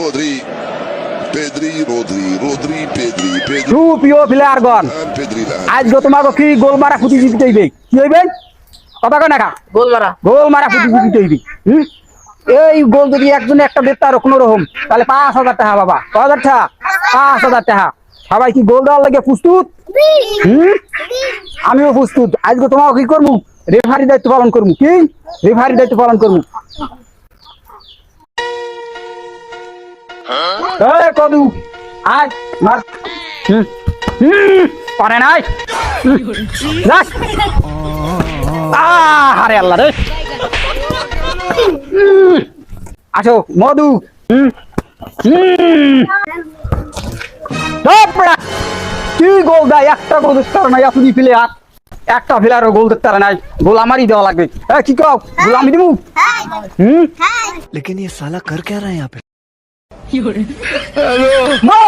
Rodri, Pedri, Pedri. প্রিয় প্লেয়ারগণ, Pedri la. আজকে তোমাকে কি গোল মারা প্রতিযোগিতা হইবে? কি হইবে? কথা কয় না কা? গোল মারা প্রতিযোগিতা হইবে। এই গোল যদি একজনে একটা দিতে আর কোনো রকম, তাহলে 5,000 টাকা বাবা। 5,000 টাকা, 5,000 টাকা। সবাই কি গোল দেওয়ার লাগে প্রস্তুত? আমিও প্রস্তুত। আজকে তোমাকে কি করবো? রেফারি দায়িত্ব পালন করবো। কি রেফারি দায়িত্ব পালন করবো? কদু আয় মার। পারে নাই। আরে আল্লাহ রে। আসো মধু। কি গোল দেয়? একটা গোল দিতে পারে নাই। আপনি প্লেয়ার একটা প্লেয়ারও গোল দিতে পারে নাই। গোল আমারই দেওয়া লাগবে। কি কও? গোল আমি দিব। लेकिन ये साला कर क्या रहा है यहाँ पे? No!